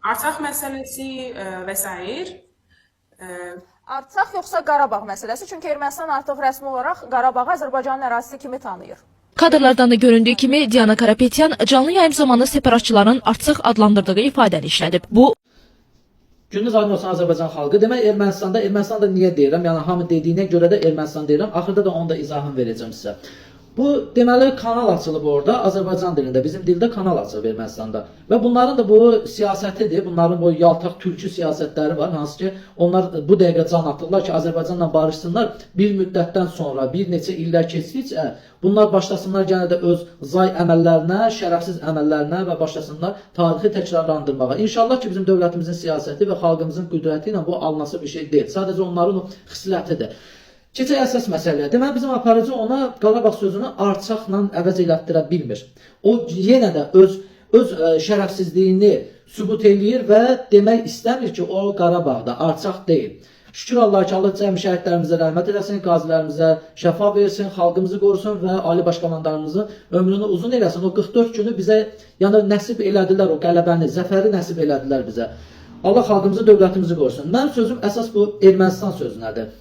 Artsaq məsələsi və s. Artsaq yoxsa Qarabağ məsələsi? Çünki Ermənistan artıq rəsmi olaraq Qarabağı Azərbaycanın ərazisi kimi tanıyır. Kadrlardan da göründüyü kimi Diana Karapetyan canlı yayım zamanı separatçıların Artsaq adlandırdığı ifadəni işlədib. Bu Gününüz aydın olsun Azərbaycan xalqı. Demək Ermənistanda niyə deyirəm? Yəni hamı dediyinə görə də Ermənistan deyirəm. Axırda da onun da izahını verəcəm sizə. Bu deməli kanal açılıb orada Azərbaycan dilində, bizim dildə kanal açılıb Ermənistanda. Və bunların da bu siyasətidir. Bunların bu yaltaq türkü siyasətləri var. Hansı ki onlar bu dəqiqə can atırlar ki Azərbaycanla barışsınlar. Bir müddətdən sonra, bir neçə illər keçdikcə bunlar başlasınlar yenə də öz zay əməllərinə, şərəfsiz əməllərinə və başlasınlar tarixi təkrarlandırmağa. İnşallah ki bizim dövlətimizin siyasəti və xalqımızın qüdrəti ilə bu alınası bir şey deyil. Sadəcə onların o xislətidir. Keçək əsas məsələyə. Deməli bizim aparıcı ona Qarabağ sözünü artsaqla əvəz elətdirə bilmir. O yenə də öz şərəfsizliyini sübut eləyir və demək istəmir ki, o Qarabağda artsaq deyil. Şükür Allah ki, Allah cəmi şəhidlərimizə rəhmət eləsin, qazilərimizə şəfa versin, xalqımızı qorusun və ali başkomandanımızın ömrünü uzun eləsin. O 44 günü bizə yəni nəsib elədilər, o qələbəni, zəfəri nəsib elədilər bizə. Allah xalqımızı, dövlətimizi qorusun. Mənim sözüm əsas bu Ermənistan sözünədir.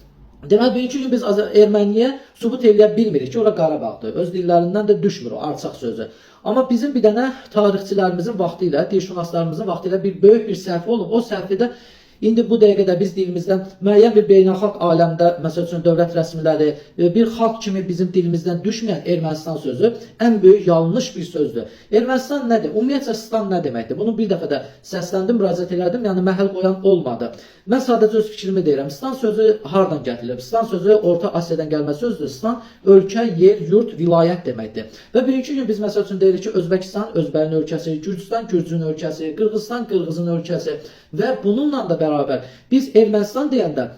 Deməli, bugünkü gün biz Erməniyə sübut eləyə bilmirik ki, ora Qarabağdır. Öz dillərindən də düşmür o artsaq sözü. Amma bizim bir dənə tarixçilərimizin vaxtı ilə, dilşünaslarımızın vaxtı ilə bir böyük bir səhvi olub. O səhvi də İndi bu dəqiqədə biz dilimizdən müəyyən bir beynəlxalq aləmdə, məsəl üçün dövlət rəsmiləri, bir xalq kimi bizim dilimizdən düşməyən Ermənistan sözü ən böyük yanlış bir sözdür. Ermənistan nədir? Ümumiyyətlə Stan nə deməkdir? Bunu bir dəfə də səsləndim, müraciət elədim, yəni məhəl qoyan olmadı. Mən sadəcə öz fikrimi deyirəm. Stan sözü hardan gətirilib? Stan sözü Orta Asiyadan gəlmə sözdür. Stan ölkə, yer, yurt, vilayət deməkdir. Və bugünkü gün biz məsəl üçün deyirik ki, Özbəkistan Özbəyin ölkəsi, Gürcüstan Gürcünün ölkəsi, Qırğızstan Qırğızın ölkəsi və bununla da bərabər biz Ermənistan deyəndə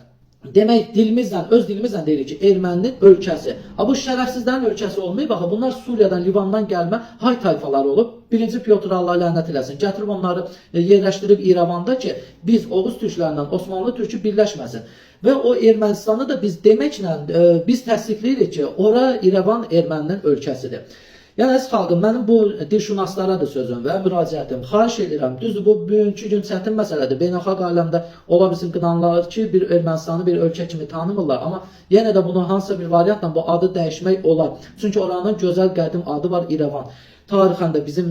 demək dilimizlə, öz dilimizlə deyirik ki, Erməninin ölkəsi. Bu şərəfsizlərin ölkəsi olmayıb, baxın, bunlar Suriyadan, Livandan gəlmə hay tayfalar olub. Birinci Pyotr Allah lənət eləsin. Gətirib onları yerləşdirib İrəvanda ki, biz Oğuz türklərindən Osmanlı türkü birləşməsin. Və o Ermənistanı da biz deməklə biz təsdiqləyirik ki, ora İrəvan Erməninin ölkəsidir. Yəni əziz xalqım, mənim bu dilşünaslara da sözüm və müraciətim, xahiş edirəm. Düzdür, bu bugünkü gün çətin məsələdir. Beynəlxalq aləmdə ola bilsin qınanlar ki, bir Ermənistanı bir ölkə kimi tanımırlar. Amma yenə də bunu hansısa bir variantla bu adı dəyişmək olar. Çünki oranın gözəl qədim adı var İrəvan. Tarixən də bizim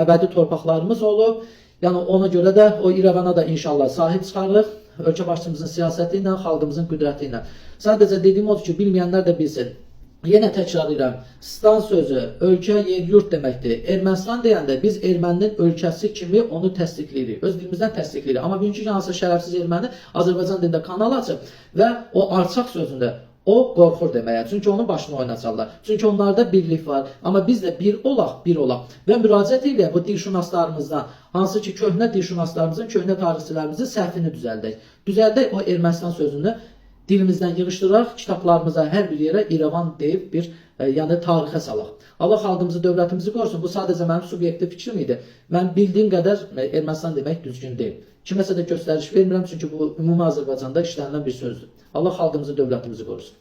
əbədi torpaqlarımız olub. Yəni ona görə də o İrəvana da inşallah sahib çıxarırıq. Ölkə başçımızın siyasəti ilə, xalqımızın qüdrəti ilə. Sadəcə dediyim odur ki, bilməyənlər də bilsin. Yenə təkrar edirəm, Stan sözü ölkə, yer, yurt deməkdir. Ermənistan deyəndə biz Erməninin ölkəsi kimi onu təsdiqləyirik. Öz dilimizdən təsdiqləyirik. Amma bugünkü hansı şərəfsiz erməni Azərbaycan dilində kanal açıb və o artsaq sözündə o qorxur deməyə. Çünki onun başını oynatırlar. Çünki onlarda birlik var. Amma biz də bir olaq. Və müraciət edirək bu dilşünaslarımızdan, hansı ki köhnə dilşünaslarımızın, köhnə tarixçilərimizin səhvini düzəldək. Düzəldək o Ermənistan sözünü dilimizdən yığışdıraq, kitablarımıza hər bir yerə İrəvan deyib bir yəni tarixə salaq. Allah xalqımızı, dövlətimizi qorusun. Bu sadəcə mənim subyektiv fikrim idi. Mən bildiyim qədər Ermənistan demək düzgün deyil. Kiməsə də göstəriş vermirəm, çünki bu ümumi Azərbaycanda işlənilən bir sözdür. Allah xalqımızı, dövlətimizi qorusun.